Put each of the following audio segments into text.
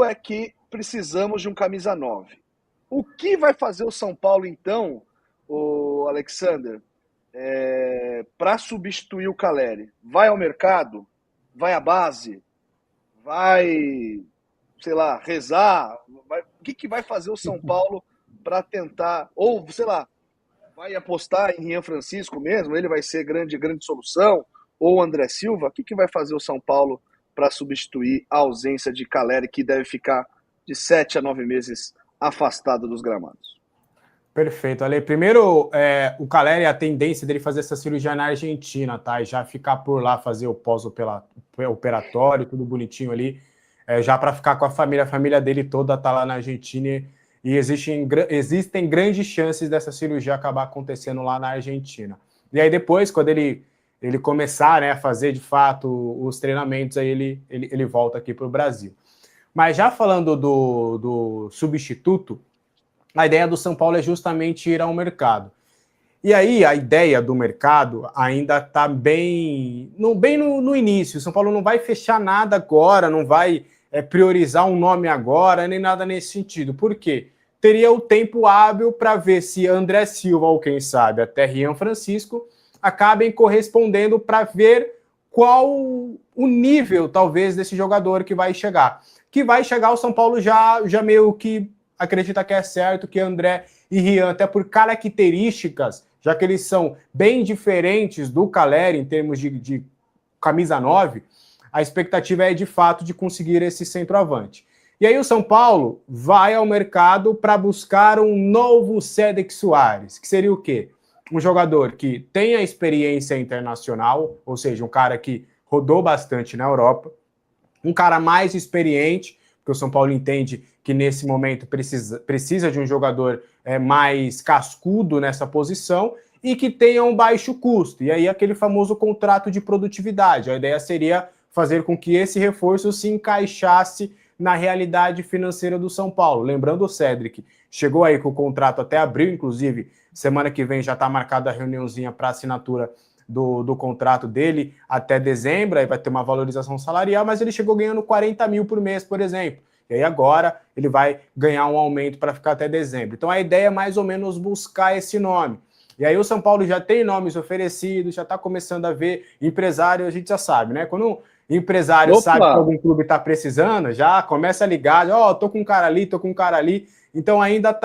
é que precisamos de um camisa 9. O que vai fazer o São Paulo, então, o Alexander, para substituir o Caleri? Vai ao mercado? Vai à base? Vai, sei lá, rezar? O que vai fazer o São Paulo para tentar, ou, sei lá, vai apostar em Rian Francisco mesmo? Ele vai ser grande solução? Ou André Silva? O que vai fazer o São Paulo para substituir a ausência de Caleri, que deve ficar de 7 a 9 meses afastado dos gramados? Perfeito, Ale. Primeiro, o Caleri, a tendência dele fazer essa cirurgia na Argentina, tá? E já ficar por lá, fazer o pós-operatório, tudo bonitinho ali, já para ficar com a família dele toda tá lá na Argentina, e existem grandes chances dessa cirurgia acabar acontecendo lá na Argentina. E aí depois, quando ele começar, né, a fazer de fato os treinamentos, aí ele volta aqui para o Brasil. Mas já falando do substituto, a ideia do São Paulo é justamente ir ao mercado. E aí a ideia do mercado ainda está bem no início. O São Paulo não vai fechar nada agora, não vai priorizar um nome agora, nem nada nesse sentido. Por quê? Teria o tempo hábil para ver se André Silva, ou quem sabe até Rian Francisco, acabem correspondendo para ver qual o nível, talvez, desse jogador que vai chegar. Que vai chegar, o São Paulo já meio que acredita que é certo, que André e Rian, até por características, já que eles são bem diferentes do Caleri em termos de camisa 9, a expectativa é de fato de conseguir esse centroavante. E aí o São Paulo vai ao mercado para buscar um novo Cédric Soares, que seria o quê? Um jogador que tenha experiência internacional, ou seja, um cara que rodou bastante na Europa, um cara mais experiente, porque o São Paulo entende que nesse momento precisa de um jogador mais cascudo nessa posição e que tenha um baixo custo. E aí aquele famoso contrato de produtividade. A ideia seria fazer com que esse reforço se encaixasse na realidade financeira do São Paulo. Lembrando, o Cédric chegou aí com o contrato até abril, inclusive semana que vem já está marcada a reuniãozinha para assinatura do contrato dele até dezembro, aí vai ter uma valorização salarial, mas ele chegou ganhando 40 mil por mês, por exemplo. E aí agora ele vai ganhar um aumento para ficar até dezembro. Então a ideia é mais ou menos buscar esse nome. E aí o São Paulo já tem nomes oferecidos, já está começando a ver empresário, a gente já sabe, né? Quando um empresário sabe que algum clube está precisando, já começa a ligar, tô com um cara ali, tô com um cara ali. Então ainda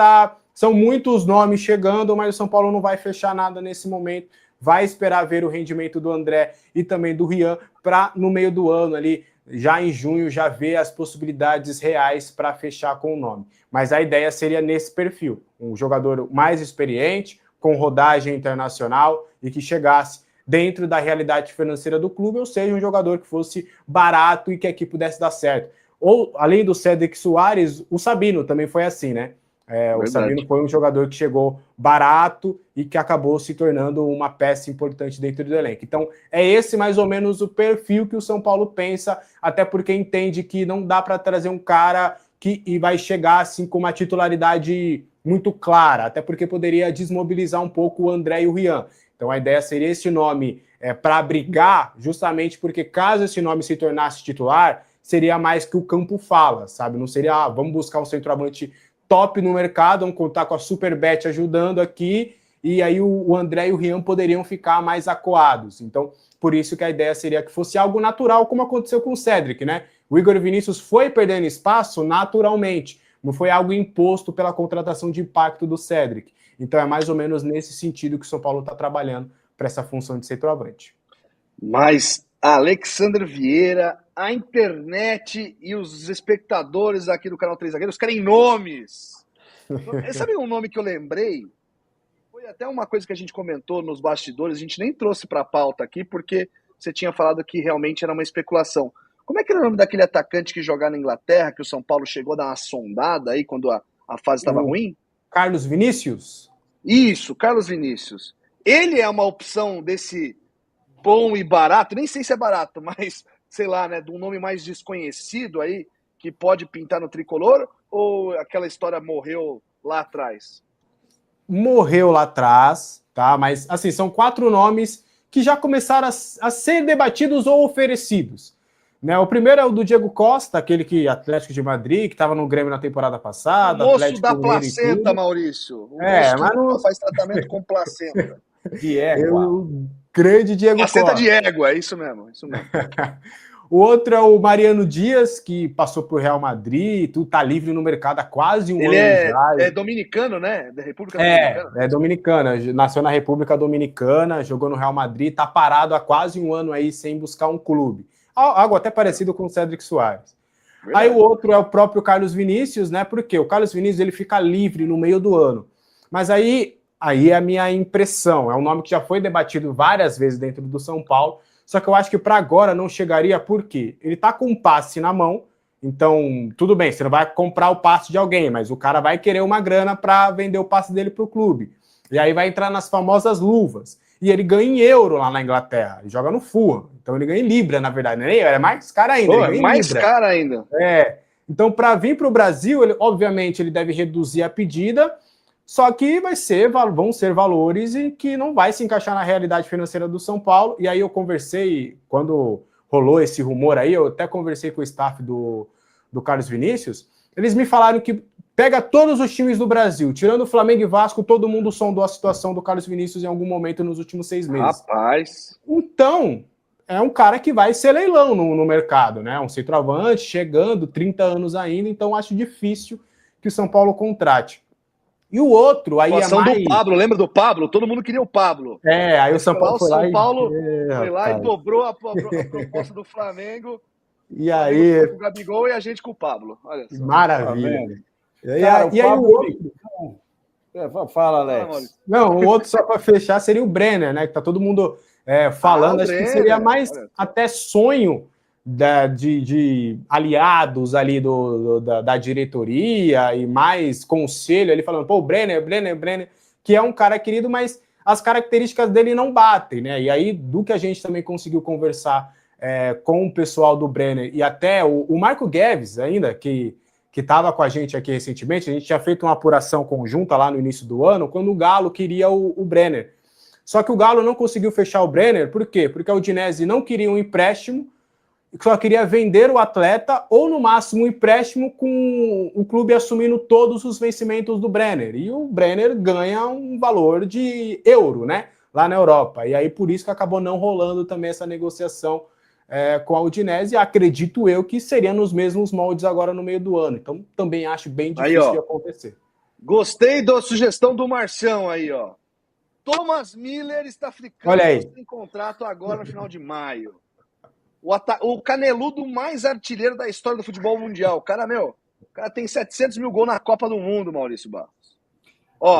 são muitos nomes chegando, mas o São Paulo não vai fechar nada nesse momento. Vai esperar ver o rendimento do André e também do Rian para, no meio do ano ali, já em junho, já ver as possibilidades reais para fechar com o nome. Mas a ideia seria nesse perfil, um jogador mais experiente, com rodagem internacional e que chegasse dentro da realidade financeira do clube, ou seja, um jogador que fosse barato e que aqui pudesse dar certo. Ou, além do Cédric Soares, o Sabino também foi assim, né? O Sabino foi um jogador que chegou barato e que acabou se tornando uma peça importante dentro do elenco. Então, é esse mais ou menos o perfil que o São Paulo pensa, até porque entende que não dá para trazer um cara que vai chegar assim com uma titularidade muito clara, até porque poderia desmobilizar um pouco o André e o Rian. Então, a ideia seria esse nome para brigar, justamente porque caso esse nome se tornasse titular, seria mais que o campo fala, sabe? Não seria, vamos buscar um centroavante top no mercado, vamos contar com a Superbet ajudando aqui, e aí o André e o Rian poderiam ficar mais acuados. Então, por isso que a ideia seria que fosse algo natural, como aconteceu com o Cédric, né? O Igor Vinícius foi perdendo espaço naturalmente, não foi algo imposto pela contratação de impacto do Cédric. Então é mais ou menos nesse sentido que o São Paulo está trabalhando para essa função de centroavante. Mas, Alexander Vieira, a internet e os espectadores aqui do canal 3 Zagueiros querem nomes. Sabe um nome que eu lembrei? Foi até uma coisa que a gente comentou nos bastidores, a gente nem trouxe para a pauta aqui, porque você tinha falado que realmente era uma especulação. Como é que era o nome daquele atacante que jogava na Inglaterra, que o São Paulo chegou a dar uma sondada aí quando a fase estava ruim? Carlos Vinícius? Isso, Carlos Vinícius. Ele é uma opção desse bom e barato, nem sei se é barato, mas, sei lá, né, de um nome mais desconhecido aí, que pode pintar no tricolor, ou aquela história morreu lá atrás? Morreu lá atrás, tá? Mas, assim, são 4 nomes que já começaram a ser debatidos ou oferecidos. Né, o primeiro é o do Diego Costa, aquele que Atlético de Madrid, que estava no Grêmio na temporada O passada, moço Atlético da Mineiro e placenta, tudo. Maurício. O moço É, que mas não. faz tratamento com placenta. De égua. O grande Diego Placenta Costa. de égua, é isso mesmo, isso mesmo. O outro é o Mariano Dias, que passou por Real Madrid, tu tá livre no mercado há quase um Ele ano já. é dominicano, né? Da República Dominicana. É dominicana, nasceu na República Dominicana, jogou no Real Madrid, tá parado há quase um ano aí sem buscar um clube. Algo até parecido com o Cédric Soares. Verdade. Aí o outro é o próprio Carlos Vinícius, né? Porque o Carlos Vinícius ele fica livre no meio do ano. Mas aí é a minha impressão, é um nome que já foi debatido várias vezes dentro do São Paulo, só que eu acho que para agora não chegaria, porque ele tá com um passe na mão, então tudo bem, você não vai comprar o passe de alguém, mas o cara vai querer uma grana para vender o passe dele para o clube. E aí vai entrar nas famosas luvas. E ele ganha em euro lá na Inglaterra, ele joga no Fulham, então ele ganha em libra, na verdade, né? É mais caro ainda. Pô, é mais caro ainda. Então, para vir para o Brasil, ele, obviamente, ele deve reduzir a pedida, só que vão ser valores e que não vai se encaixar na realidade financeira do São Paulo. E aí eu conversei, quando rolou esse rumor aí, eu até conversei com o staff do Carlos Vinícius, eles me falaram que pega todos os times do Brasil, tirando o Flamengo e Vasco, todo mundo sondou a situação do Carlos Vinícius em algum momento nos últimos 6 meses. Rapaz. Então, é um cara que vai ser leilão no mercado, né? Um centroavante, chegando, 30 anos ainda, então acho difícil que o São Paulo contrate. E o outro, aí é mais... do Pablo, lembra do Pablo? Todo mundo queria o Pablo. Aí o São Paulo foi lá e... e dobrou a proposta do Flamengo. E aí... Com o Gabigol e a gente com o Pablo. Olha só. Maravilha. Cara, e aí o outro... Fala, Alex. Não, o outro, só para fechar, seria o Brenner, né? Que tá todo mundo falando. Acho que seria mais até sonho de aliados ali da diretoria e mais conselho ali falando, pô, Brenner, que é um cara querido, mas as características dele não batem, né? E aí, do que a gente também conseguiu conversar com o pessoal do Brenner e até o Marco Guedes ainda, que estava com a gente aqui recentemente, a gente tinha feito uma apuração conjunta lá no início do ano, quando o Galo queria o Brenner. Só que o Galo não conseguiu fechar o Brenner, por quê? Porque a Udinese não queria um empréstimo, só queria vender o atleta, ou no máximo um empréstimo com o clube assumindo todos os vencimentos do Brenner. E o Brenner ganha um valor de euro, né? Lá na Europa. E aí por isso que acabou não rolando também essa negociação com a Udinese, acredito eu que seria nos mesmos moldes agora no meio do ano. Então, também acho bem difícil aí, de acontecer. Gostei da sugestão do Marcião aí, ó. Thomas Miller está ficando sem contrato agora no final de maio. O caneludo mais artilheiro da história do futebol mundial. O cara tem 700 mil gols na Copa do Mundo, Maurício Barros.